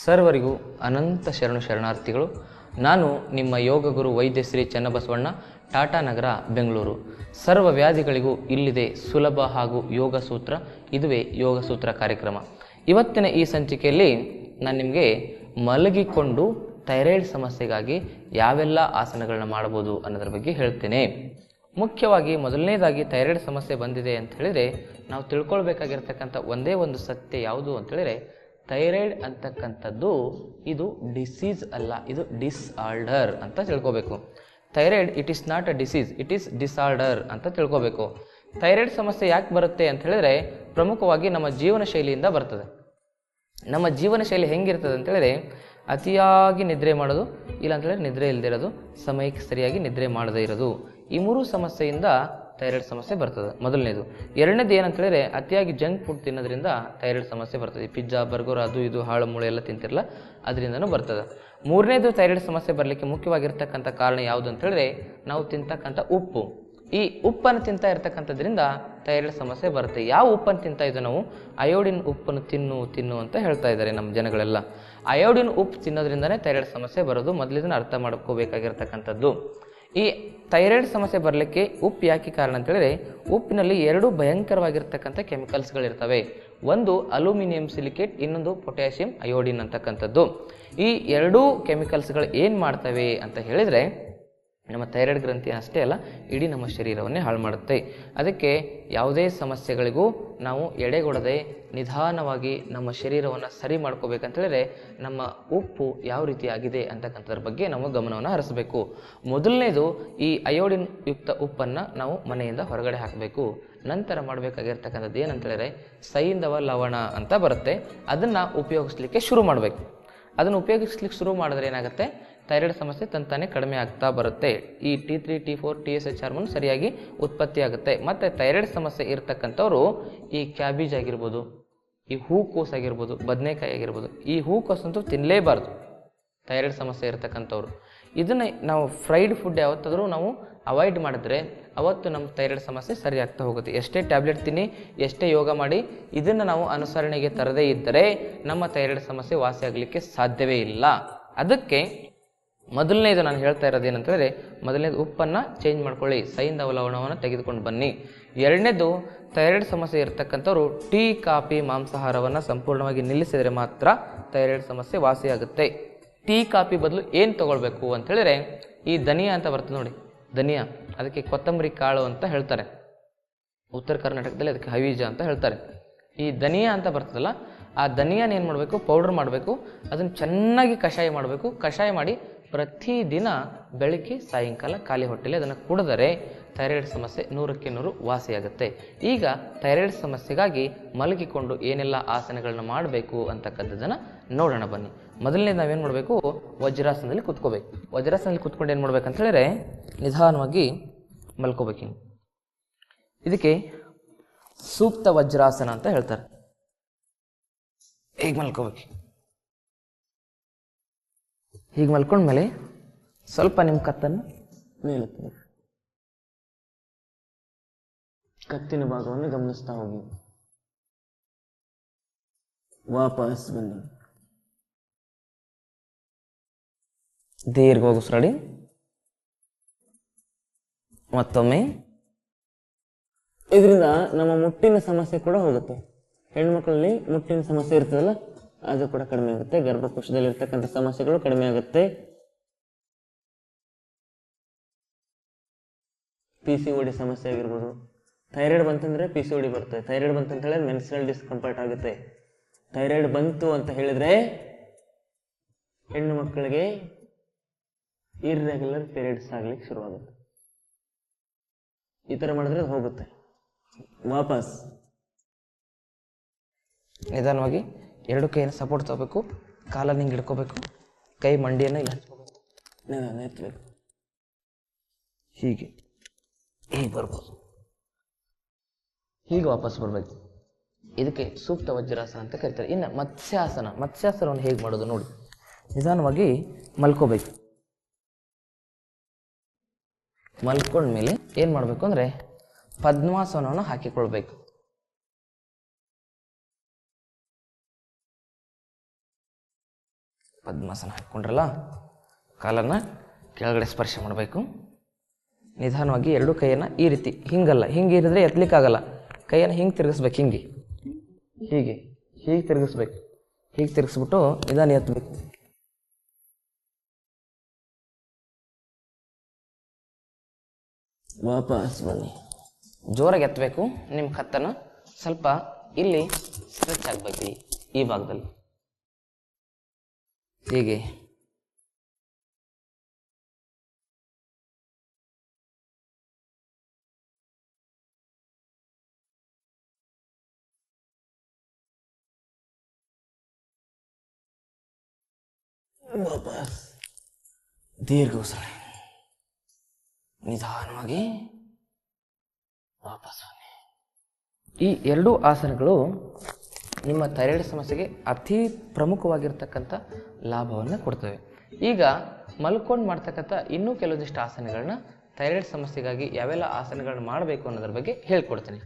ಸರ್ವರಿಗೂ ಅನಂತ ಶರಣಾರ್ಥಿಗಳು. ನಾನು ನಿಮ್ಮ ಯೋಗ ಗುರು ವೈದ್ಯ ಶ್ರೀ ಚನ್ನಬಸವಣ್ಣ, ಟಾಟಾ ನಗರ, ಬೆಂಗಳೂರು. ಸರ್ವ ವ್ಯಾಧಿಗಳಿಗೂ ಇಲ್ಲಿದೆ ಸುಲಭ ಹಾಗೂ ಯೋಗ ಸೂತ್ರ. ಇದುವೇ ಯೋಗ ಸೂತ್ರ ಕಾರ್ಯಕ್ರಮ. ಇವತ್ತಿನ ಈ ಸಂಚಿಕೆಯಲ್ಲಿ ನಾನು ನಿಮಗೆ ಮಲಗಿಕೊಂಡು ಥೈರಾಯ್ಡ್ ಸಮಸ್ಯೆಗಾಗಿ ಯಾವೆಲ್ಲ ಆಸನಗಳನ್ನ ಮಾಡ್ಬೋದು ಅನ್ನೋದ್ರ ಬಗ್ಗೆ ಹೇಳ್ತೇನೆ. ಮುಖ್ಯವಾಗಿ ಮೊದಲನೇದಾಗಿ ಥೈರಾಯ್ಡ್ ಸಮಸ್ಯೆ ಬಂದಿದೆ ಅಂತ ಹೇಳಿದರೆ ನಾವು ತಿಳ್ಕೊಳ್ಬೇಕಾಗಿರ್ತಕ್ಕಂಥ ಒಂದೇ ಒಂದು ಸತ್ಯ ಯಾವುದು ಅಂತ ಹೇಳಿದರೆ, ಥೈರಾಯ್ಡ್ ಅಂತಕ್ಕಂಥದ್ದು ಇದು ಡಿಸೀಸ್ ಅಲ್ಲ, ಇದು ಡಿಸ್ಆರ್ಡರ್ ಅಂತ ತಿಳ್ಕೊಬೇಕು. Thyroid it is not a disease, it is disorder ಅಂತ ತಿಳ್ಕೊಬೇಕು. ಥೈರಾಯ್ಡ್ ಸಮಸ್ಯೆ ಯಾಕೆ ಬರುತ್ತೆ ಅಂತ ಹೇಳಿದ್ರೆ ಪ್ರಮುಖವಾಗಿ ನಮ್ಮ ಜೀವನ ಶೈಲಿಯಿಂದ ಬರ್ತದೆ. ನಮ್ಮ ಜೀವನ ಶೈಲಿ ಹೆಂಗಿರ್ತದೆ ಅಂತ ಹೇಳಿದ್ರೆ ಅತಿಯಾಗಿ ನಿದ್ರೆ ಮಾಡೋದು, ಇಲ್ಲ ಅಂತ ಹೇಳಿದ್ರೆ ನಿದ್ರೆ ಇಲ್ಲದೆ ಸಮಯಕ್ಕೆ ಸರಿಯಾಗಿ ನಿದ್ರೆ ಮಾಡದೇ ಇರೋದು. ಈ ಮೂರು ಸಮಸ್ಯೆಯಿಂದ ಥೈರಾಯ್ಡ್ ಸಮಸ್ಯೆ ಬರ್ತದೆ. ಮೊದಲನೇದು. ಎರಡನೇದು ಏನಂತ ಹೇಳಿದ್ರೆ ಅತಿಯಾಗಿ ಜಂಕ್ ಫುಡ್ ತಿನ್ನೋದ್ರಿಂದ ಥೈರಾಯ್ಡ್ ಸಮಸ್ಯೆ ಬರ್ತದೆ. ಪಿಜ್ಜಾ, ಬರ್ಗರ್, ಅದು ಇದು ಹಾಳು ಮೂಳೆ ಎಲ್ಲ ತಿಂತಿರಲ್ಲ, ಅದರಿಂದನೂ ಬರ್ತದೆ. ಮೂರನೇದು ಥೈರಾಯ್ಡ್ ಸಮಸ್ಯೆ ಬರಲಿಕ್ಕೆ ಮುಖ್ಯವಾಗಿರ್ತಕ್ಕಂಥ ಕಾರಣ ಯಾವುದು ಅಂತ ಹೇಳಿದ್ರೆ ನಾವು ತಿಂತಕ್ಕಂಥ ಉಪ್ಪು. ಈ ಉಪ್ಪನ್ನು ತಿಂತಾ ಇರ್ತಕ್ಕಂಥದ್ರಿಂದ ಥೈರಾಯ್ಡ್ ಸಮಸ್ಯೆ ಬರುತ್ತೆ. ಯಾವ ಉಪ್ಪನ್ನು ತಿಂತಾ ಇದ್ದೋ ನಾವು? ಅಯೋಡಿನ್ ಉಪ್ಪನ್ನು ತಿನ್ನು ಅಂತ ಹೇಳ್ತಾ ಇದ್ದಾರೆ ನಮ್ಮ ಜನಗಳೆಲ್ಲ. ಅಯೋಡಿನ್ ಉಪ್ಪು ತಿನ್ನೋದ್ರಿಂದನೇ ಥೈರಾಯ್ಡ್ ಸಮಸ್ಯೆ ಬರೋದು. ಮೊದಲಿದನ್ನು ಅರ್ಥ ಮಾಡ್ಕೋಬೇಕಾಗಿರ್ತಕ್ಕಂಥದ್ದು. ಈ ಥೈರಾಯ್ಡ್ ಸಮಸ್ಯೆ ಬರಲಿಕ್ಕೆ ಉಪ್ಪು ಯಾಕೆ ಕಾರಣ ಅಂತ ಹೇಳಿದ್ರೆ ಉಪ್ಪಿನಲ್ಲಿ ಎರಡು ಭಯಂಕರವಾಗಿರ್ತಕ್ಕಂಥ ಕೆಮಿಕಲ್ಸ್ಗಳಿರ್ತವೆ. ಒಂದು ಅಲ್ಯೂಮಿನಿಯಂ ಸಿಲಿಕೇಟ್, ಇನ್ನೊಂದು ಪೊಟ್ಯಾಷಿಯಂ ಅಯೋಡಿನ್ ಅಂತಕ್ಕಂಥದ್ದು. ಈ ಎರಡೂ ಕೆಮಿಕಲ್ಸ್ಗಳು ಏನು ಮಾಡ್ತವೆ ಅಂತ ಹೇಳಿದರೆ ನಮ್ಮ ಥೈರಾಯ್ಡ್ ಗ್ರಂಥಿ ಅಷ್ಟೇ ಅಲ್ಲ, ಇಡೀ ನಮ್ಮ ಶರೀರವನ್ನೇ ಹಾಳು ಮಾಡುತ್ತೆ. ಅದಕ್ಕೆ ಯಾವುದೇ ಸಮಸ್ಯೆಗಳಿಗೂ ನಾವು ಎಡೆಗೊಡದೆ ನಿಧಾನವಾಗಿ ನಮ್ಮ ಶರೀರವನ್ನು ಸರಿ ಮಾಡ್ಕೋಬೇಕಂತ ಹೇಳಿದ್ರೆ ನಮ್ಮ ಉಪ್ಪು ಯಾವ ರೀತಿ ಆಗಿದೆ ಅಂತಕ್ಕಂಥದ್ರ ಬಗ್ಗೆ ನಾವು ಗಮನವನ್ನು ಹರಿಸಬೇಕು. ಮೊದಲನೇದು, ಈ ಅಯೋಡಿನ್ ಯುಕ್ತ ಉಪ್ಪನ್ನು ನಾವು ಮನೆಯಿಂದ ಹೊರಗಡೆ ಹಾಕಬೇಕು. ನಂತರ ಮಾಡಬೇಕಾಗಿರ್ತಕ್ಕಂಥದ್ದು ಏನಂತ ಹೇಳಿದ್ರೆ ಸೈಂಧವ ಲವಣ ಅಂತ ಬರುತ್ತೆ, ಅದನ್ನು ಉಪಯೋಗಿಸ್ಲಿಕ್ಕೆ ಶುರು ಮಾಡಬೇಕು. ಅದನ್ನು ಉಪಯೋಗಿಸ್ಲಿಕ್ಕೆ ಶುರು ಮಾಡಿದ್ರೆ ಏನಾಗುತ್ತೆ, ಥೈರಾಯ್ಡ್ ಸಮಸ್ಯೆ ತಂತಾನೆ ಕಡಿಮೆ ಆಗ್ತಾ ಬರುತ್ತೆ. ಈ T3, T4, TSH ಹಾರ್ಮೋನ್ ಸರಿಯಾಗಿ ಉತ್ಪತ್ತಿ ಆಗುತ್ತೆ. ಮತ್ತು ಥೈರಾಯ್ಡ್ ಸಮಸ್ಯೆ ಇರತಕ್ಕಂಥವ್ರು ಈ ಕ್ಯಾಬೇಜ್ ಆಗಿರ್ಬೋದು, ಈ ಹೂಕೋಸು ಆಗಿರ್ಬೋದು, ಬದನೆಕಾಯಿ ಆಗಿರ್ಬೋದು, ಈ ಹೂಕೋಸಂತೂ ತಿನ್ನಲೇಬಾರ್ದು ಥೈರಾಯ್ಡ್ ಸಮಸ್ಯೆ ಇರತಕ್ಕಂಥವ್ರು. ಇದನ್ನು ನಾವು ಫ್ರೈಡ್ ಫುಡ್ ಯಾವತ್ತಾದರೂ ನಾವು ಅವಾಯ್ಡ್ ಮಾಡಿದ್ರೆ ಅವತ್ತು ನಮ್ಮ ಥೈರಾಯ್ಡ್ ಸಮಸ್ಯೆ ಸರಿ ಆಗ್ತಾ ಹೋಗುತ್ತೆ. ಎಷ್ಟೇ ಟ್ಯಾಬ್ಲೆಟ್ ತಿನ್ನಿ, ಎಷ್ಟೇ ಯೋಗ ಮಾಡಿ, ಇದನ್ನು ನಾವು ಅನುಸರಣೆಗೆ ತರದೇ ಇದ್ದರೆ ನಮ್ಮ ಥೈರಾಯ್ಡ್ ಸಮಸ್ಯೆ ವಾಸಿ ಆಗಲಿಕ್ಕೆ ಸಾಧ್ಯವೇ ಇಲ್ಲ. ಅದಕ್ಕೆ ಮೊದಲನೇದು ನಾನು ಹೇಳ್ತಾ ಇರೋದು ಏನಂತಂದರೆ, ಮೊದಲನೇದು ಉಪ್ಪನ್ನು ಚೇಂಜ್ ಮಾಡ್ಕೊಳ್ಳಿ, ಸೈಂಧವ ಲವಣವನ್ನು ತೆಗೆದುಕೊಂಡು ಬನ್ನಿ. ಎರಡನೇದು, ಥೈರಾಯ್ಡ್ ಸಮಸ್ಯೆ ಇರತಕ್ಕಂಥವ್ರು ಟೀ, ಕಾಫಿ, ಮಾಂಸಾಹಾರವನ್ನು ಸಂಪೂರ್ಣವಾಗಿ ನಿಲ್ಲಿಸಿದರೆ ಮಾತ್ರ ಥೈರಾಯ್ಡ್ ಸಮಸ್ಯೆ ವಾಸಿಯಾಗುತ್ತೆ. ಟೀ, ಕಾಫಿ ಬದಲು ಏನು ತೊಗೊಳ್ಬೇಕು ಅಂತ ಹೇಳಿದ್ರೆ ಈ ಧನಿಯಾ ಅಂತ ಬರ್ತದೆ ನೋಡಿ, ಧನಿಯಾ, ಅದಕ್ಕೆ ಕೊತ್ತಂಬರಿ ಕಾಳು ಅಂತ ಹೇಳ್ತಾರೆ. ಉತ್ತರ ಕರ್ನಾಟಕದಲ್ಲಿ ಅದಕ್ಕೆ ಹವೀಜ ಅಂತ ಹೇಳ್ತಾರೆ. ಈ ಧನಿಯಾ ಅಂತ ಬರ್ತದಲ್ಲ, ಆ ಧನಿಯಾನ ಏನು ಮಾಡಬೇಕು, ಪೌಡ್ರ್ ಮಾಡಬೇಕು, ಅದನ್ನು ಚೆನ್ನಾಗಿ ಕಷಾಯ ಮಾಡಬೇಕು. ಕಷಾಯ ಮಾಡಿ ಪ್ರತಿದಿನ ಬೆಳಗ್ಗೆ ಸಾಯಂಕಾಲ ಖಾಲಿ ಹೊಟ್ಟೆಯಲ್ಲಿ ಅದನ್ನು ಕುಡಿದರೆ ಥೈರಾಯ್ಡ್ ಸಮಸ್ಯೆ 100ಕ್ಕೆ 100 ವಾಸಿಯಾಗುತ್ತೆ. ಈಗ ಥೈರಾಯ್ಡ್ ಸಮಸ್ಯೆಗಾಗಿ ಮಲಗಿಕೊಂಡು ಏನೆಲ್ಲ ಆಸನಗಳನ್ನ ಮಾಡಬೇಕು ಅಂತಕ್ಕಂಥದ್ದನ್ನು ನೋಡೋಣ ಬನ್ನಿ. ಮೊದಲನೇ ನಾವೇನು ಮಾಡಬೇಕು, ವಜ್ರಾಸನದಲ್ಲಿ ಕುತ್ಕೋಬೇಕು. ವಜ್ರಾಸನದಲ್ಲಿ ಕುತ್ಕೊಂಡು ಏನು ಮಾಡ್ಬೇಕಂತ ಹೇಳಿದ್ರೆ ನಿಧಾನವಾಗಿ ಮಲ್ಕೋಬೇಕು. ಇದಕ್ಕೆ ಸೂಕ್ತ ವಜ್ರಾಸನ ಅಂತ ಹೇಳ್ತಾರೆ. ಹೀಗೆ ಮಲ್ಕೋಬೇಕು. ಹೀಗೆ ಮಲ್ಕೊಂಡ್ಮೇಲೆ ಸ್ವಲ್ಪ ನಿಮ್ಮ ಕತ್ತನ್ನು ಮೇಲುತ್ತದೆ, ಕತ್ತಿನ ಭಾಗವನ್ನು ಗಮನಿಸ್ತಾ ಹೋಗಿ. ವಾಪಸ್ ಬನ್ನಿ. ದೀರ್ಘವಾಗಿ ಉಸಿರಾಡಿ. ಮತ್ತೊಮ್ಮೆ. ಇದರಿಂದ ನಮ್ಮ ಮುಟ್ಟಿನ ಸಮಸ್ಯೆ ಕೂಡ ಹೋಗುತ್ತೆ. ಹೆಣ್ಮಕ್ಳಲ್ಲಿ ಮುಟ್ಟಿನ ಸಮಸ್ಯೆ ಇರ್ತದಲ್ಲ, ಅದು ಕೂಡ ಕಡಿಮೆ ಆಗುತ್ತೆ. ಗರ್ಭಕೋಶದಲ್ಲಿ ಇರ್ತಕ್ಕಂಥ ಸಮಸ್ಯೆಗಳು ಕಡಿಮೆ ಆಗುತ್ತೆ. PCOD ಸಮಸ್ಯೆ ಆಗಿರ್ಬೋದು. ಥೈರಾಯ್ಡ್ ಬಂತಂದ್ರೆ PCOD ಬರುತ್ತೆ. ಥೈರಾಯ್ಡ್ ಬಂತಂತ ಹೇಳಿದ್ರೆ ಮೆನ್ಸ್ಟ್ರಲ್ ಡಿಸ್ಕಂಫರ್ಟ್ ಆಗುತ್ತೆ. ಥೈರಾಯ್ಡ್ ಬಂತು ಅಂತ ಹೇಳಿದ್ರೆ ಹೆಣ್ಣು ಮಕ್ಕಳಿಗೆ ಇರ್ರೆಗ್ಯುಲರ್ ಪೀರಿಯಡ್ಸ್ ಆಗ್ಲಿಕ್ಕೆ ಶುರುವಾಗುತ್ತೆ. ಈ ಥರ ಮಾಡಿದ್ರೆ ಅದು ಹೋಗುತ್ತೆ. ವಾಪಸ್ ನಿಧಾನವಾಗಿ ಎರಡು ಕೈಯನ್ನು ಸಪೋರ್ಟ್ ತಗೋಬೇಕು, ಕಾಲನ್ನು ಹಿಂಗೆ ಹಿಡ್ಕೋಬೇಕು, ಕೈ ಮಂಡಿಯನ್ನು ಇಲ್ಲಿ ಹಚ್ಕೋಬೇಕು, ಎತ್ತಬೇಕು. ಹೀಗೆ ಬರ್ಬೋದು. ಹೀಗೆ ವಾಪಸ್ ಬರಬೇಕು. ಇದಕ್ಕೆ ಸೂಕ್ತ ವಜ್ರಾಸನ ಅಂತ ಕರೀತಾರೆ. ಇನ್ನು ಮತ್ಸ್ಯಾಸನವನ್ನು ಹೇಗೆ ಮಾಡೋದು ನೋಡಿ. ನಿಧಾನವಾಗಿ ಮಲ್ಕೋಬೇಕು. ಮಲ್ಕೊಂಡ್ಮೇಲೆ ಏನು ಮಾಡಬೇಕು ಅಂದರೆ ಪದ್ಮಾಸನವನ್ನು ಹಾಕಿಕೊಳ್ಬೇಕು. ಪದ್ಮಾಸನ ಹಾಕ್ಕೊಂಡ್ರಲ್ಲ, ಕಾಲನ್ನು ಕೆಳಗಡೆ ಸ್ಪರ್ಶ ಮಾಡಬೇಕು. ನಿಧಾನವಾಗಿ ಎರಡು ಕೈಯನ್ನು ಈ ರೀತಿ, ಹಿಂಗಲ್ಲ, ಹಿಂಗೆ ಇರಿದ್ರೆ ಎತ್ತಲಿಕ್ಕಾಗಲ್ಲ. ಕೈಯನ್ನು ಹಿಂಗೆ ತಿರುಗಿಸ್ಬೇಕು, ಹೀಗೆ ತಿರುಗಿಸ್ಬೇಕು. ಹೀಗೆ ತಿರುಗಿಸ್ಬಿಟ್ಟು ನಿಧಾನ ಎತ್ತಬೇಕು. ವಾಪಸ್ ಬನ್ನಿ. ಜೋರಾಗಿ ಎತ್ತಬೇಕು. ನಿಮ್ಮ ಕತ್ತನ್ನು ಸ್ವಲ್ಪ ಇಲ್ಲಿ ಸ್ಟ್ರೆಚ್ ಆಗಬೇಕು, ಈ ಭಾಗದಲ್ಲಿ ಹೀಗೆ. ವಾಪಸ್ ದೀರ್ಘ ಉಸಿರಾಡಿ ನಿಧಾನವಾಗಿ ವಾಪಸ್ ಬನ್ನಿ. ಈ ಎರಡೂ ಆಸನಗಳು ನಿಮ್ಮ ಥೈರಾಯ್ಡ್ ಸಮಸ್ಯೆಗೆ ಅತಿ ಪ್ರಮುಖವಾಗಿರ್ತಕ್ಕಂಥ ಲಾಭವನ್ನು ಕೊಡ್ತವೆ. ಈಗ ಮಲ್ಕೊಂಡು ಮಾಡ್ತಕ್ಕಂಥ ಇನ್ನೂ ಕೆಲವೊಂದಿಷ್ಟು ಆಸನಗಳನ್ನ ಥೈರಾಯ್ಡ್ ಸಮಸ್ಯೆಗಾಗಿ ಯಾವೆಲ್ಲ ಆಸನಗಳನ್ನ ಮಾಡಬೇಕು ಅನ್ನೋದ್ರ ಬಗ್ಗೆ ಹೇಳ್ಕೊಡ್ತೀನಿ.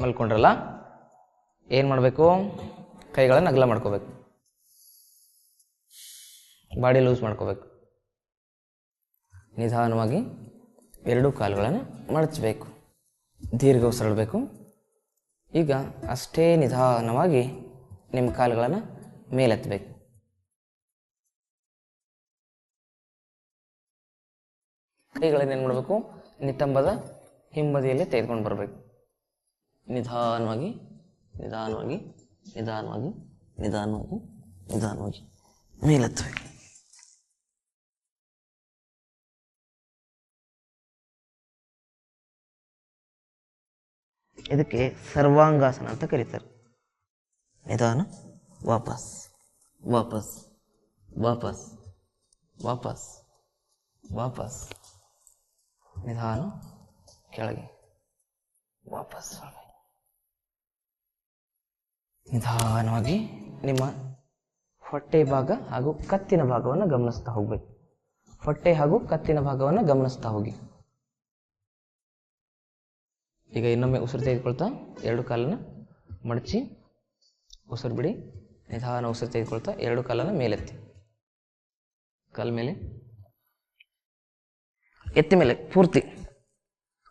ಮಲ್ಕೊಂಡ್ರಲ್ಲ, ಏನು ಮಾಡಬೇಕು? ಕೈಗಳನ್ನು ಅಗಲ ಮಾಡ್ಕೋಬೇಕು, ಬಾಡಿ ಲೂಸ್ ಮಾಡ್ಕೋಬೇಕು. ನಿಧಾನವಾಗಿ ಎರಡೂ ಕಾಲುಗಳನ್ನು ಮಡಚಬೇಕು, ದೀರ್ಘ ಉಸಿರಾಡಬೇಕು. ಈಗ ಅಷ್ಟೇ ನಿಧಾನವಾಗಿ ನಿಮ್ಮ ಕಾಲುಗಳನ್ನು ಮೇಲೆತ್ತಬೇಕು. ಕೈಗಳನ್ನು ಏನು ಮಾಡಬೇಕು? ನಿತಂಬದ ಹಿಂಬದಿಯಲ್ಲಿ ತೆಗೆದುಕೊಂಡು ಬರಬೇಕು. ನಿಧಾನವಾಗಿ ನಿಧಾನವಾಗಿ ನಿಧಾನವಾಗಿ ನಿಧಾನವಾಗಿ ನಿಧಾನವಾಗಿ ಮೇಲೆತ್ತಬೇಕು. ಇದಕ್ಕೆ ಸರ್ವಾಂಗಾಸನ ಅಂತ ಕರೀತಾರೆ. ನಿಧಾನ, ವಾಪಸ್ ವಾಪಸ್ ವಾಪಸ್ ವಾಪಸ್ ವಾಪಸ್, ನಿಧಾನ, ಕೆಳಗೆ, ವಾಪಸ್. ನಿಧಾನವಾಗಿ ನಿಮ್ಮ ಹೊಟ್ಟೆ ಭಾಗ ಹಾಗೂ ಕತ್ತಿನ ಭಾಗವನ್ನು ಗಮನಿಸ್ತಾ ಹೋಗ್ಬೇಕು. ಹೊಟ್ಟೆ ಹಾಗೂ ಕತ್ತಿನ ಭಾಗವನ್ನು ಗಮನಿಸ್ತಾ ಹೋಗಿ. ಈಗ ಇನ್ನೊಮ್ಮೆ ಉಸಿರು ತೆಗೆದುಕೊಳ್ತಾ ಎರಡು ಕಾಲನ್ನು ಮಡಚಿ ಉಸಿರು ಬಿಡಿ. ನಿಧಾನ ಉಸಿರು ತೆಗೆದುಕೊಳ್ತಾ ಎರಡು ಕಾಲನ್ನು ಮೇಲೆತ್ತಿ, ಕಾಲ ಮೇಲೆ ಎತ್ತಿ ಮೇಲೆ ಪೂರ್ತಿ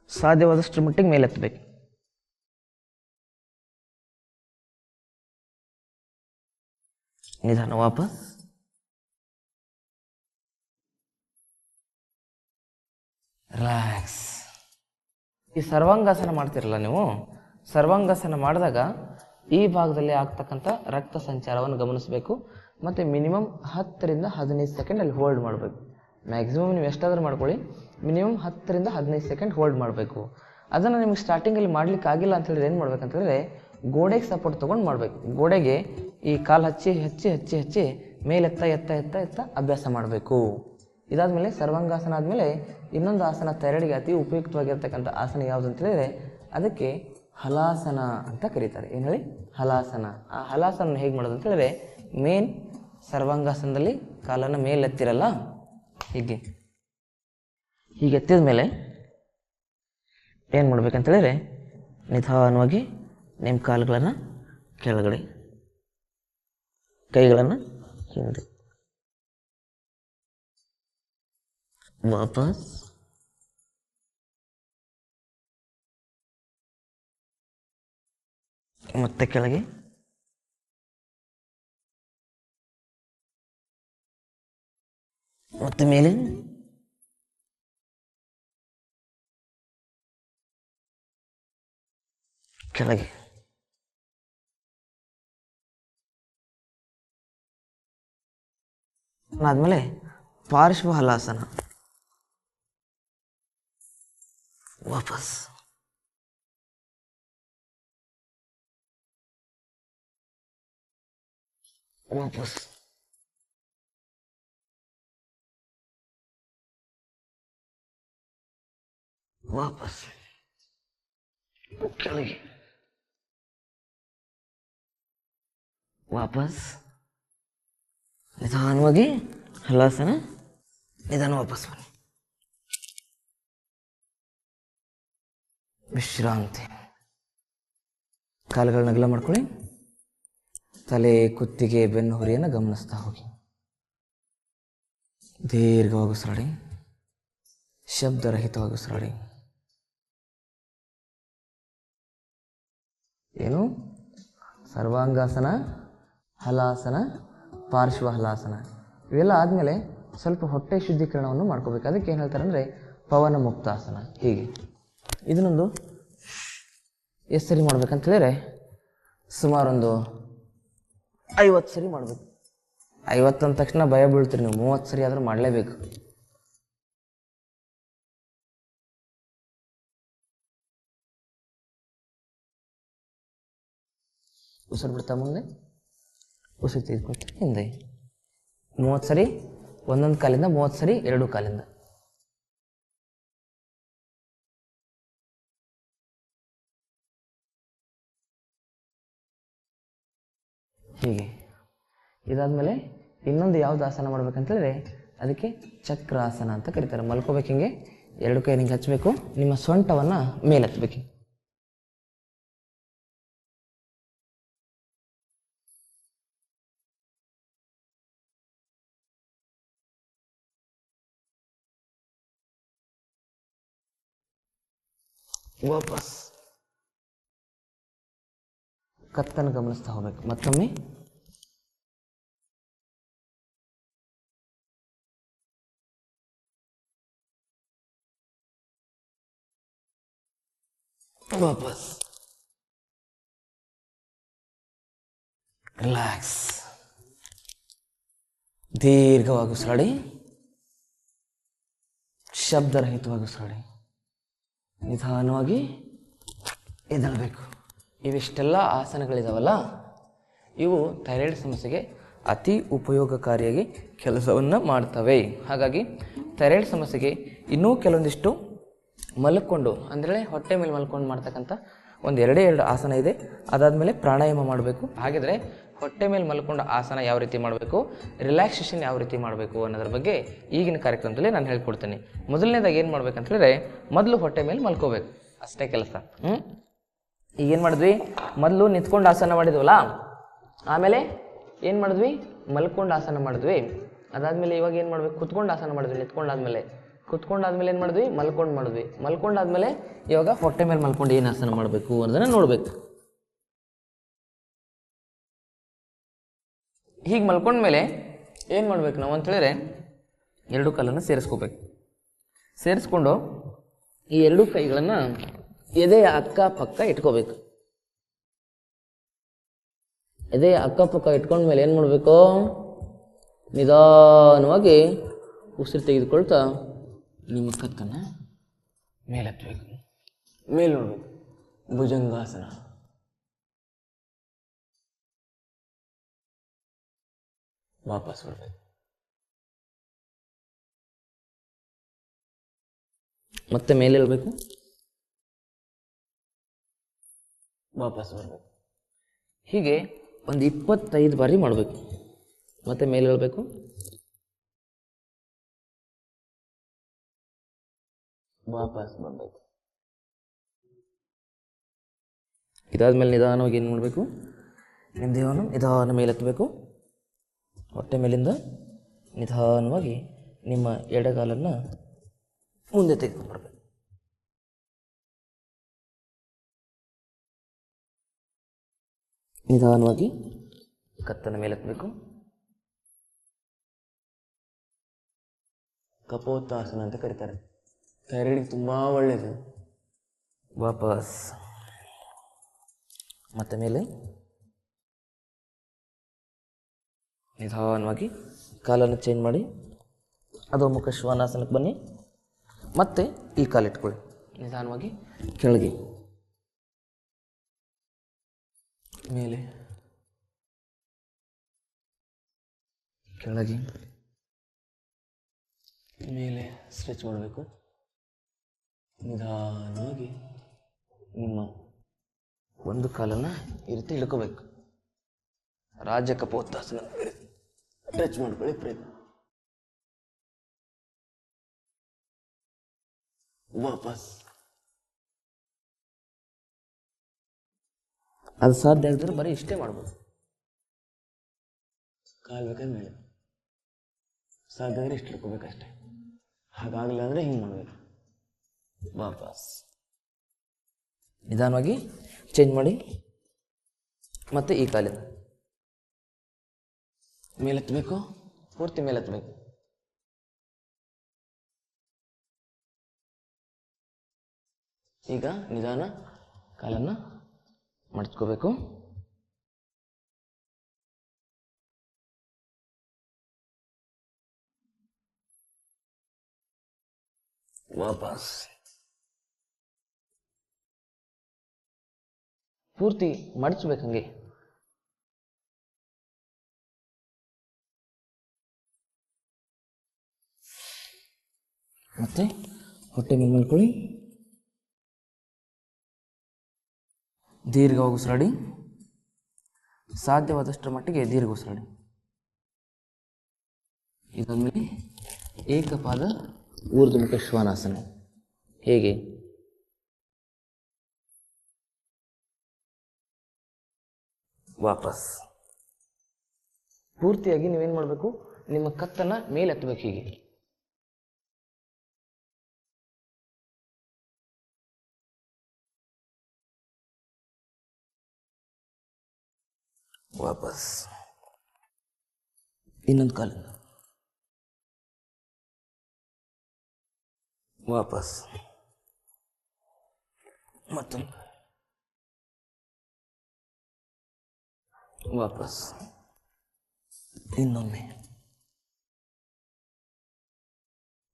ಸಾಧ್ಯವಾದಷ್ಟು ಮಟ್ಟಿಗೆ ಮೇಲೆತ್ತಬೇಕು. ನಿಧಾನ, ವಾಪಸ್. ರಿಲ್ಯಾಕ್ಸ್. ಈ ಸರ್ವಾಂಗಾಸನ ಮಾಡ್ತಿರಲ್ಲ ನೀವು, ಸರ್ವಾಂಗಾಸನ ಮಾಡಿದಾಗ ಈ ಭಾಗದಲ್ಲಿ ಆಗ್ತಕ್ಕಂಥ ರಕ್ತ ಸಂಚಾರವನ್ನು ಗಮನಿಸಬೇಕು. ಮತ್ತು ಮಿನಿಮಮ್ 10 ರಿಂದ 15 ಸೆಕೆಂಡ್ ಅಲ್ಲಿ ಹೋಲ್ಡ್ ಮಾಡಬೇಕು. ಮ್ಯಾಕ್ಸಿಮಮ್ ನೀವು ಎಷ್ಟಾದರೂ ಮಾಡ್ಕೊಳ್ಳಿ, ಮಿನಿಮಮ್ 10 ರಿಂದ 15 ಸೆಕೆಂಡ್ ಹೋಲ್ಡ್ ಮಾಡಬೇಕು. ಅದನ್ನು ನಿಮಗೆ ಸ್ಟಾರ್ಟಿಂಗಲ್ಲಿ ಮಾಡ್ಲಿಕ್ಕೆ ಆಗಿಲ್ಲ ಅಂತ ಹೇಳಿದ್ರೆ ಏನು ಮಾಡ್ಬೇಕಂತ ಹೇಳಿದ್ರೆ, ಗೋಡೆಗೆ ಸಪೋರ್ಟ್ ತೊಗೊಂಡು ಮಾಡಬೇಕು. ಗೋಡೆಗೆ ಈ ಕಾಲು ಹಚ್ಚಿ ಹಚ್ಚಿ ಹಚ್ಚಿ ಹಚ್ಚಿ ಮೇಲೆತ್ತ ಎತ್ತ ಎತ್ತ ಎತ್ತ ಅಭ್ಯಾಸ ಮಾಡಬೇಕು. ಇದಾದಮೇಲೆ ಸರ್ವಾಂಗಾಸನ ಆದಮೇಲೆ ಇನ್ನೊಂದು ಆಸನ ಥೈರಾಯ್ಡ್ಗೆ ಅತಿ ಉಪಯುಕ್ತವಾಗಿರ್ತಕ್ಕಂಥ ಆಸನ ಯಾವುದು ಅಂತ ಹೇಳಿದ್ರೆ ಅದಕ್ಕೆ ಹಲಾಸನ ಅಂತ ಕರೀತಾರೆ. ಏನು ಹೇಳಿ? ಹಲಾಸನ. ಆ ಹಲಾಸನ ಹೇಗೆ ಮಾಡೋದು ಅಂತ ಹೇಳಿದ್ರೆ, ಮೇನ್ ಸರ್ವಾಂಗಾಸನದಲ್ಲಿ ಕಾಲನ್ನು ಮೇಲೆತ್ತಿರಲ್ಲ, ಹೀಗೆ ಎತ್ತಿದ ಮೇಲೆ ಏನು ಮಾಡ್ಬೇಕಂತ ಹೇಳಿದ್ರೆ ನಿಧಾನವಾಗಿ ನಿಮ್ಮ ಕಾಲುಗಳನ್ನು ಕೆಳಗಡೆ, ಕೈಗಳನ್ನು ಹಿಂದೆ, ವಾಪಸ್, ಮತ್ತೆ ಕೆಳಗೆ, ಮತ್ತೆ ಮೇಲೆ, ಕೆಳಗೆ. ಆದಮೇಲೆ ಪಾರ್ಶ್ವ ಹಲಾಸನ, ವಾಪಸ್, ವಾಪಸ್, ವಾಪಸ್, ಕೆಳಗೆ, ವಾಪಸ್. ನಿಧಾನವಾಗಿ ಹಲಾಸನ, ನಿಧಾನ ವಾಪಸ್ ಬನ್ನಿ. ವಿಶ್ರಾಂತಿ. ಕಾಲುಗಳನ್ನ ಅಗಲ ಮಾಡ್ಕೊಳ್ಳಿ. ತಲೆ, ಕುತ್ತಿಗೆ, ಬೆನ್ನು ಹುರಿಯನ್ನು ಗಮನಿಸ್ತಾ ಹೋಗಿ. ದೀರ್ಘವಾಗಿ ಉಸಿರಾಡಿ, ಶಬ್ದರಹಿತವಾಗಿ ಉಸಿರಾಡಿ. ಏನು? ಸರ್ವಾಂಗಾಸನ, ಹಲಾಸನ, ಪಾರ್ಶ್ವ ಹಲಾಸನ ಇವೆಲ್ಲ ಆದಮೇಲೆ ಸ್ವಲ್ಪ ಹೊಟ್ಟೆ ಶುದ್ಧೀಕರಣವನ್ನು ಮಾಡ್ಕೋಬೇಕು. ಅದಕ್ಕೆ ಏನು ಹೇಳ್ತಾರೆ ಅಂದರೆ ಪವನ ಮುಕ್ತಾಸನ. ಹೀಗೆ ಇದನ್ನೊಂದು ಎಷ್ಟು ಸರಿ ಮಾಡ್ಬೇಕಂತ ಹೇಳಿದ್ರೆ ಸುಮಾರೊಂದು 50 ಸರಿ ಮಾಡಬೇಕು. 50 ಅಂದ ತಕ್ಷಣ ಭಯ ಬೀಳ್ತೀರಿ ನೀವು. 30 ಸರಿ ಆದರೂ ಮಾಡಲೇಬೇಕು. ಉಸಿರು ಬಿಡ್ತಾ ಮುಂದೆ, ಉಸಿರು ತೆಗೆದುಕೊಳ್ತಾ ಹಿಂದೆ. 30 ಸರಿ ಒಂದೊಂದು ಕಾಲಿಂದ, 30 ಸರಿ 2 ಕಾಲಿಂದ. ಹೀಗೆ ಇದಾದಮೇಲೆ ಇನ್ನೊಂದು ಯಾವುದು ಆಸನ ಮಾಡ್ಬೇಕಂತೇಳಿದ್ರೆ ಅದಕ್ಕೆ ಚಕ್ರಾಸನ ಅಂತ ಕರೀತಾರೆ. ಮಲ್ಕೋಬೇಕು. ಹಿಂಗೆ 2 ಕೈ ಹಿಂಗೆ ಹಚ್ಚಬೇಕು. ನಿಮ್ಮ ಸೊಂಟವನ್ನು ಮೇಲೆ ಹಚ್ಚಬೇಕು. ವಾಪಸ್ ಕತ್ತನ್ನು ಗಮನಿಸ್ತಾ ಹೋಗ್ಬೇಕು. ಮತ್ತೊಮ್ಮೆ ವಾಪಸ್ ರಿಲ್ಯಾಕ್ಸ್. ದೀರ್ಘವಾಗಿ ಉಸಿರಾಡಿ, ಶಬ್ದರಹಿತವಾಗಿ ಉಸಿರಾಡಿ, ನಿಧಾನವಾಗಿ ಎದ್ದೇಳಬೇಕು. ಇವಿಷ್ಟೆಲ್ಲ ಆಸನಗಳಿದಾವಲ್ಲ, ಇವು ಥೈರಾಯ್ಡ್ ಸಮಸ್ಯೆಗೆ ಅತಿ ಉಪಯೋಗಕಾರಿಯಾಗಿ ಕೆಲಸವನ್ನು ಮಾಡ್ತವೆ. ಹಾಗಾಗಿ ಥೈರಾಯ್ಡ್ ಸಮಸ್ಯೆಗೆ ಇನ್ನೂ ಕೆಲವೊಂದಿಷ್ಟು ಮಲ್ಕೊಂಡು ಅಂದರೆ ಹೊಟ್ಟೆ ಮೇಲೆ ಮಲ್ಕೊಂಡು ಮಾಡ್ತಕ್ಕಂಥ ಒಂದು 2 ಆಸನ ಇದೆ. ಅದಾದಮೇಲೆ ಪ್ರಾಣಾಯಾಮ ಮಾಡಬೇಕು. ಹಾಗಿದ್ರೆ ಹೊಟ್ಟೆ ಮೇಲೆ ಮಲ್ಕೊಂಡು ಆಸನ ಯಾವ ರೀತಿ ಮಾಡಬೇಕು, ರಿಲ್ಯಾಕ್ಸೇಷನ್ ಯಾವ ರೀತಿ ಮಾಡಬೇಕು ಅನ್ನೋದ್ರ ಬಗ್ಗೆ ಈಗಿನ ಕಾರ್ಯಕ್ರಮದಲ್ಲಿ ನಾನು ಹೇಳ್ಕೊಡ್ತೀನಿ. ಮೊದಲನೇದಾಗಿ ಏನು ಮಾಡ್ಬೇಕಂತ ಹೇಳಿದ್ರೆ ಮೊದಲು ಹೊಟ್ಟೆ ಮೇಲೆ ಮಲ್ಕೋಬೇಕು. ಅಷ್ಟೇ ಕೆಲಸ. ಈಗೇನು ಮಾಡಿದ್ವಿ? ಮೊದಲು ನಿಂತ್ಕೊಂಡು ಆಸನ ಮಾಡಿದ್ವಲ್ಲ, ಆಮೇಲೆ ಏನು ಮಾಡಿದ್ವಿ? ಮಲ್ಕೊಂಡು ಆಸನ ಮಾಡಿದ್ವಿ. ಅದಾದಮೇಲೆ ಇವಾಗ ಏನು ಮಾಡಬೇಕು? ಕುತ್ಕೊಂಡು ಆಸನ ಮಾಡಿದ್ವಿ. ಕುತ್ಕೊಂಡಾದ್ಮೇಲೆ ಏನು ಮಾಡಿದ್ವಿ? ಮಾಡಿದ್ವಿ. ಮಲ್ಕೊಂಡಾದ್ಮೇಲೆ ಇವಾಗ ಹೊಟ್ಟೆ ಮೇಲೆ ಮಲ್ಕೊಂಡು ಏನು ಆಸನ ಮಾಡಬೇಕು ಅನ್ನೋದನ್ನು ನೋಡಬೇಕು. ಹೀಗೆ ಮಲ್ಕೊಂಡ್ಮೇಲೆ ಏನು ಮಾಡ್ಬೇಕು ನಾವು ಅಂತೇಳಿದ್ರೆ 2 ಕಾಲನ್ನು ಸೇರಿಸ್ಕೋಬೇಕು. ಸೇರಿಸ್ಕೊಂಡು ಈ 2 ಕೈಗಳನ್ನು ಎದೆಯ ಅಕ್ಕಪಕ್ಕ ಇಟ್ಕೋಬೇಕು. ಎದೆಯ ಅಕ್ಕಪಕ್ಕ ಇಟ್ಕೊಂಡ್ಮೇಲೆ ಏನು ಮಾಡಬೇಕು? ನಿಧಾನವಾಗಿ ಉಸಿರು ತೆಗೆದುಕೊಳ್ತಾ ನಿಮ್ಮ ಕತ್ತನ್ನು ಮೇಲೆತ್ತಬೇಕು. ಮೇಲೆ ನೋಡಬೇಕು. ಭುಜಂಗಾಸನ. ವಾಪಸ್ ಬರಬೇಕು. ಮತ್ತೆ ಮೇಲೆ ಇಳಬೇಕು. ವಾಪಸ್ ಬರಬೇಕು. ಹೀಗೆ ಒಂದು 25 ಬಾರಿ ಮಾಡಬೇಕು. ಮತ್ತೆ ಮೇಲೆ ಇಳಬೇಕು. ವಾಪಸ್ ಬರಬೇಕು. ಇದಾದ್ಮೇಲೆ ನಿಧಾನವಾಗಿ ಏನು ಮಾಡಬೇಕು? ನಿಮ್ಮ ದೇಹವನ್ನು ನಿಧಾನ ಮೇಲೆ ಎತ್ತಬೇಕು. ಹೊಟ್ಟೆ ಮೇಲಿಂದ ನಿಧಾನವಾಗಿ ನಿಮ್ಮ ಎಡಗಾಲನ್ನು ಮುಂದೆ ತೆಗೆದುಕೊಂಡ್ಬರ್ಬೇಕು. ನಿಧಾನವಾಗಿ ಕತ್ತನ್ನು ಮೇಲೆತ್ತಬೇಕು. ಕಪೋತ್ತಾಸನ ಅಂತ ಕರೀತಾರೆ. ಥೈರಾಯ್ಡಿಗೆ ತುಂಬ ಒಳ್ಳೆಯದು. ವಾಪಸ್ ಮತ್ತೆ ಮೇಲೆ ನಿಧಾನವಾಗಿ ಕಾಲನ್ನು ಚೇಂಜ್ ಮಾಡಿ ಅಧೋಮುಖ ಶ್ವಾನಾಸನಕ್ಕೆ ಬನ್ನಿ. ಮತ್ತೆ ಈ ಕಾಲಿಟ್ಕೊಳ್ಳಿ. ನಿಧಾನವಾಗಿ ಕೆಳಗೆ, ಮೇಲೆ, ಕೆಳಗೆ, ಮೇಲೆ ಸ್ಟ್ರೆಚ್ ಮಾಡಬೇಕು. ನಿಧಾನವಾಗಿ ನಿಮ್ಮ ಒಂದು ಕಾಲನ್ನು ಈ ರೀತಿ ಇಳ್ಕೋಬೇಕು. ರಾಜ ಕಪೋತ್ತಾಸನ ಸ್ಟ್ರೆಚ್ ಮಾಡ್ಕೊಳ್ಳಿ ಪ್ರಯತ್ನ. ವಾಪಸ್. ಅದು ಸಾಧ್ಯ ಆಗಿದ್ರೆ ಬರೀ ಇಷ್ಟೇ ಮಾಡ್ಬೋದು. ಕಾಲು ಬೇಕಾದ್ರೆ ಮೇಲೆ, ಸಾಧ್ಯ ಅಂದರೆ ಇಷ್ಟು ಹಿಡ್ಕೋಬೇಕಷ್ಟೆ. ಹಾಗಾಗಲಿಲ್ಲ ಅಂದರೆ ಹಿಂಗೆ ಮಾಡಬೇಕು. ವಾಪಸ್ ನಿಧಾನವಾಗಿ ಚೇಂಜ್ ಮಾಡಿ. ಮತ್ತು ಈ ಕಾಲಿನ ಮೇಲೆತ್ತಬೇಕು, ಪೂರ್ತಿ ಮೇಲೆತ್ತಬೇಕು. ಈಗ ನಿಧಾನ ಕಾಲನ್ನು ಮಡಚ್ಕೋಬೇಕು. ವಾಪಸ್ ಪೂರ್ತಿ ಮಡಚ್ಬೇಕು ಹಂಗೆ. ಮತ್ತೆ ಹೊಟ್ಟೆ ಮೇಲೆ ಮಲ್ಕೊಳ್ಳಿ. ದೀರ್ಘ ಉಸಿರಾಡಿ, ಸಾಧ್ಯವಾದಷ್ಟರ ಮಟ್ಟಿಗೆ ದೀರ್ಘ ಉಸಿರಾಡಿ. ಇದಾದ್ಮೇಲೆ ಏಕಪಾದ ಊರ್ಧ್ವಮುಖ ಶ್ವಾನಾಸನ. ಹೇಗೆ? ವಾಪಸ್ ಪೂರ್ತಿಯಾಗಿ ನೀವೇನು ಮಾಡಬೇಕು, ನಿಮ್ಮ ಕತ್ತನ್ನು ಮೇಲೆ ಎತ್ತಬೇಕು. ಹೀಗೆ ವಾಪಸ್. ಇನ್ನೊಂದು ಕಾಲು ವಾಪಸ್. ಮತ್ತೊಂದು ವಾಪಸ್. ಇನ್ನೊಮ್ಮೆ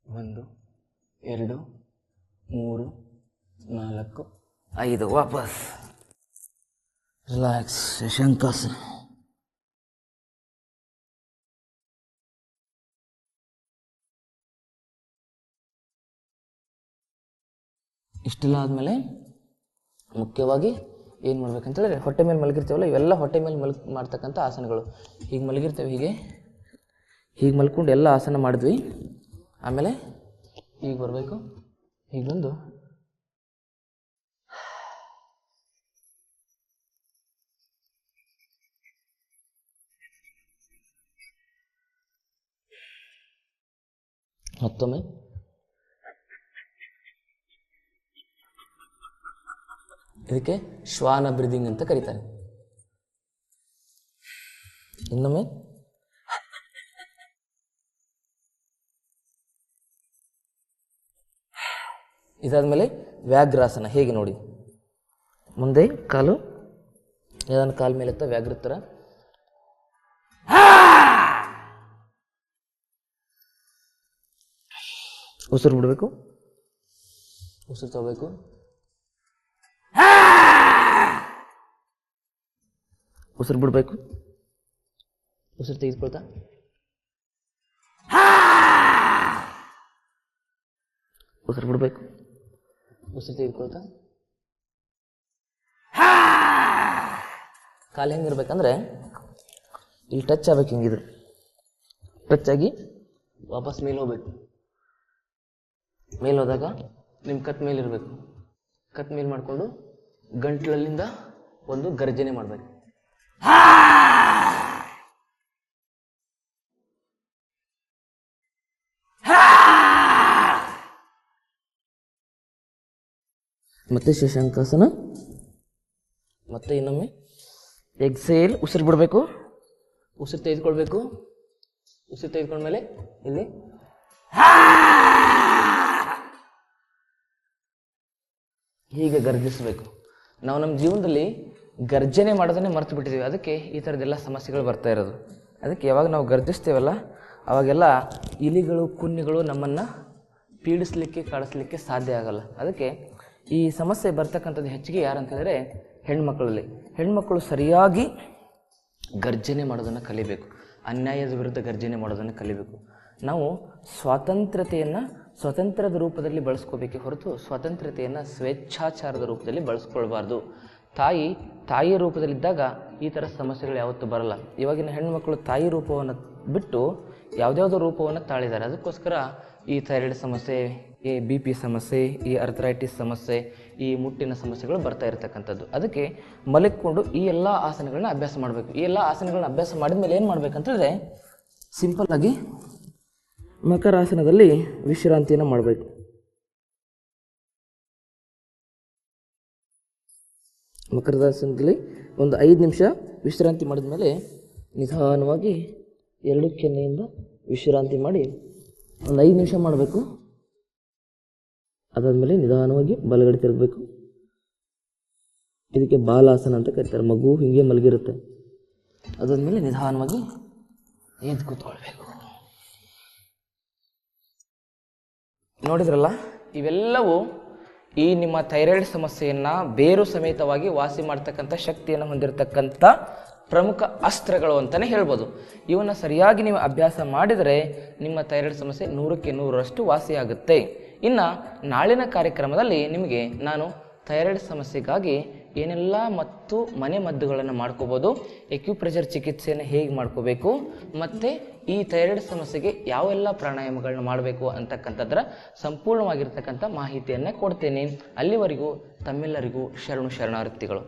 1 2 3 4 5 ವಾಪಸ್. ರಿಲ್ಯಾಕ್ಸ್. ಶಶಾಂಕಾಸನ. ಇಷ್ಟೆಲ್ಲ ಆದಮೇಲೆ ಮುಖ್ಯವಾಗಿ ಏನು ಮಾಡ್ಬೇಕಂತೇಳಿದ್ರೆ, ಹೊಟ್ಟೆ ಮೇಲೆ ಮಲಗಿರ್ತೀವಲ್ಲ, ಇವೆಲ್ಲ ಹೊಟ್ಟೆ ಮೇಲೆ ಮಾಡ್ತಕ್ಕಂಥ ಆಸನಗಳು. ಹೀಗೆ ಮಲಗಿರ್ತೇವೆ, ಹೀಗೆ ಮಲ್ಕೊಂಡು ಎಲ್ಲ ಆಸನ ಮಾಡಿದ್ವಿ. ಆಮೇಲೆ ಹೀಗೆ ಬರಬೇಕು, ಹೀಗೆ ಬಂದು ಮತ್ತೊಮ್ಮೆ ಇದಕ್ಕೆ ಶ್ವಾನ ಬ್ರೀದಿಂಗ್ ಅಂತ ಕರೀತಾರೆ. ಇನ್ನೊಮ್ಮೆ ಇದಾದ್ಮೇಲೆ ವ್ಯಾಘ್ರಾಸನ. ಹೇಗೆ ನೋಡಿ, ಮುಂದೆ ಕಾಲು ಏದಾನ ಕಾಲು ಮೇಲೆ ಎತ್ತ ವ್ಯಾಘ್ರ ಥರ. ಉಸಿರು ಬಿಡಬೇಕು, ಉಸಿರು ತಗೋಬೇಕು. ಉಸಿರು ಬಿಡಬೇಕು, ಉಸಿರು ತೆಗೆದುಕೊಳ್ತಾ ಉಸಿರು ಬಿಡಬೇಕು, ಉಸಿರು ತೆಗೆದುಕೊಳ್ತಾ. ಕಾಲು ಹೆಂಗಿರ್ಬೇಕಂದ್ರೆ ಇಲ್ಲಿ ಟಚ್ ಆಗ್ಬೇಕು, ಹಿಂಗಿದ್ರು ಟಚ್ ಆಗಿ ವಾಪಸ್ ಮೇಲೆ ಹೋಗ್ಬೇಕು. ಮೇಲೆ ಹೋದಾಗ ನಿಮ್ಮ ಕತ್ ಮೇಲೆ ಇರಬೇಕು. ಕತ್ ಮೇಲೆ ಮಾಡಿಕೊಂಡು ಗಂಟ್ಲಲ್ಲಿಂದ ಒಂದು ಗರ್ಜನೆ ಮಾಡಬೇಕು. ಮತ್ತೆ ಶಶಾಂಕಾಸನ. ಮತ್ತೆ ಇನ್ನೊಮ್ಮೆ ಎಕ್ಸೇಲ್. ಉಸಿರು ಬಿಡಬೇಕು, ಉಸಿರು ತೆಗೆದುಕೊಳ್ಬೇಕು. ಉಸಿರು ತೆಗೆದುಕೊಂಡ್ಮೇಲೆ ಇಲ್ಲಿ ಹೀಗೆ ಗರ್ಜಿಸಬೇಕು. ನಾವು ನಮ್ಮ ಜೀವನದಲ್ಲಿ ಗರ್ಜನೆ ಮಾಡೋದನ್ನೇ ಮರ್ತು ಬಿಟ್ಟಿದ್ದೀವಿ. ಅದಕ್ಕೆ ಈ ಥರದ್ದೆಲ್ಲ ಸಮಸ್ಯೆಗಳು ಬರ್ತಾ ಇರೋದು. ಅದಕ್ಕೆ ಯಾವಾಗ ನಾವು ಗರ್ಜಿಸ್ತೇವಲ್ಲ ಅವಾಗೆಲ್ಲ ಇಲಿಗಳು ಕುನ್ನಿಗಳು ನಮ್ಮನ್ನು ಪೀಡಿಸಲಿಕ್ಕೆ ಕಾಡಿಸ್ಲಿಕ್ಕೆ ಸಾಧ್ಯ ಆಗಲ್ಲ. ಅದಕ್ಕೆ ಈ ಸಮಸ್ಯೆ ಬರ್ತಕ್ಕಂಥದ್ದು ಹೆಚ್ಚಿಗೆ ಯಾರಂತಂದರೆ ಹೆಣ್ಮಕ್ಳಲ್ಲಿ. ಹೆಣ್ಮಕ್ಳು ಸರಿಯಾಗಿ ಗರ್ಜನೆ ಮಾಡೋದನ್ನು ಕಲಿಬೇಕು. ಅನ್ಯಾಯದ ವಿರುದ್ಧ ಗರ್ಜನೆ ಮಾಡೋದನ್ನು ಕಲಿಬೇಕು. ನಾವು ಸ್ವತಂತ್ರದ ರೂಪದಲ್ಲಿ ಬಳಸ್ಕೋಬೇಕೇ ಹೊರತು ಸ್ವಾತಂತ್ರ್ಯತೆಯನ್ನು ಸ್ವೇಚ್ಛಾಚಾರದ ರೂಪದಲ್ಲಿ ಬಳಸ್ಕೊಳ್ಬಾರ್ದು. ತಾಯಿಯ ರೂಪದಲ್ಲಿದ್ದಾಗ ಈ ಥರ ಸಮಸ್ಯೆಗಳು ಯಾವತ್ತೂ ಬರಲ್ಲ. ಇವಾಗಿನ ಹೆಣ್ಣುಮಕ್ಕಳು ತಾಯಿ ರೂಪವನ್ನು ಬಿಟ್ಟು ಯಾವುದ್ಯಾವುದೋ ರೂಪವನ್ನು ತಾಳಿದ್ದಾರೆ. ಅದಕ್ಕೋಸ್ಕರ ಈ ಥೈರಾಯ್ಡ್ ಸಮಸ್ಯೆ, ಈ ಬಿ ಪಿ ಸಮಸ್ಯೆ, ಈ ಅರ್ಥರೈಟಿಸ್ ಸಮಸ್ಯೆ, ಈ ಮುಟ್ಟಿನ ಸಮಸ್ಯೆಗಳು ಬರ್ತಾ ಇರತಕ್ಕಂಥದ್ದು. ಅದಕ್ಕೆ ಮಲಗಿಕೊಂಡು ಈ ಎಲ್ಲ ಆಸನಗಳನ್ನ ಅಭ್ಯಾಸ ಮಾಡಬೇಕು. ಈ ಎಲ್ಲ ಆಸನಗಳನ್ನ ಅಭ್ಯಾಸ ಮಾಡಿದ ಮೇಲೆ ಏನು ಮಾಡಬೇಕಂತಂದರೆ, ಸಿಂಪಲ್ಲಾಗಿ ಮಕರಾಸನದಲ್ಲಿ ವಿಶ್ರಾಂತಿಯನ್ನು ಮಾಡಬೇಕು. ಮಕರಾಸನದಲ್ಲಿ ಒಂದು 5 ನಿಮಿಷ ವಿಶ್ರಾಂತಿ ಮಾಡಿದ ಮೇಲೆ ನಿಧಾನವಾಗಿ 2 ಕೆನ್ನೆಯಿಂದ ವಿಶ್ರಾಂತಿ ಮಾಡಿ ಒಂದು 5 ನಿಮಿಷ ಮಾಡಬೇಕು. ಅದಾದಮೇಲೆ ನಿಧಾನವಾಗಿ ಬಲಗಡೆ ತಿರುಗಬೇಕು. ಇದಕ್ಕೆ ಬಾಲಾಸನ ಅಂತ ಕರೀತಾರೆ. ಮಗು ಹೀಗೆ ಮಲಗಿರುತ್ತೆ. ಅದಾದಮೇಲೆ ನಿಧಾನವಾಗಿ ಎದ್ದು ಕೂತ್ಕೊಳ್ಬೇಕು. ನೋಡಿದ್ರಲ್ಲ, ಇವೆಲ್ಲವೂ ಈ ನಿಮ್ಮ ಥೈರಾಯ್ಡ್ ಸಮಸ್ಯೆಯನ್ನು ಬೇರು ಸಮೇತವಾಗಿ ವಾಸಿ ಮಾಡ್ತಕ್ಕಂಥ ಶಕ್ತಿಯನ್ನು ಹೊಂದಿರತಕ್ಕಂಥ ಪ್ರಮುಖ ಅಸ್ತ್ರಗಳು ಅಂತಲೇ ಹೇಳ್ಬೋದು. ಇವನ್ನು ಸರಿಯಾಗಿ ನೀವು ಅಭ್ಯಾಸ ಮಾಡಿದರೆ ನಿಮ್ಮ ಥೈರಾಯ್ಡ್ ಸಮಸ್ಯೆ 100ಕ್ಕೆ 100ರಷ್ಟು ವಾಸಿಯಾಗುತ್ತೆ. ಇನ್ನು ನಾಳಿನ ಕಾರ್ಯಕ್ರಮದಲ್ಲಿ ನಿಮಗೆ ನಾನು ಥೈರಾಯ್ಡ್ ಸಮಸ್ಯೆಗಾಗಿ ಏನೆಲ್ಲ ಮತ್ತು ಮನೆ ಮದ್ದುಗಳನ್ನು ಮಾಡ್ಕೋಬೋದು, ಎಕ್ಯುಪ್ರೆಷರ್ ಚಿಕಿತ್ಸೆಯನ್ನು ಹೇಗೆ ಮಾಡ್ಕೋಬೇಕು, ಮತ್ತು ಈ ಥೈರಾಯ್ಡ್ ಸಮಸ್ಯೆಗೆ ಯಾವೆಲ್ಲ ಪ್ರಾಣಾಯಾಮಗಳನ್ನ ಮಾಡಬೇಕು ಅಂತಕ್ಕಂಥದ್ರ ಸಂಪೂರ್ಣವಾಗಿರ್ತಕ್ಕಂಥ ಮಾಹಿತಿಯನ್ನು ಕೊಡ್ತೇನೆ. ಅಲ್ಲಿವರೆಗೂ ತಮ್ಮೆಲ್ಲರಿಗೂ ಶರಣಾರ್ಥಿಗಳು.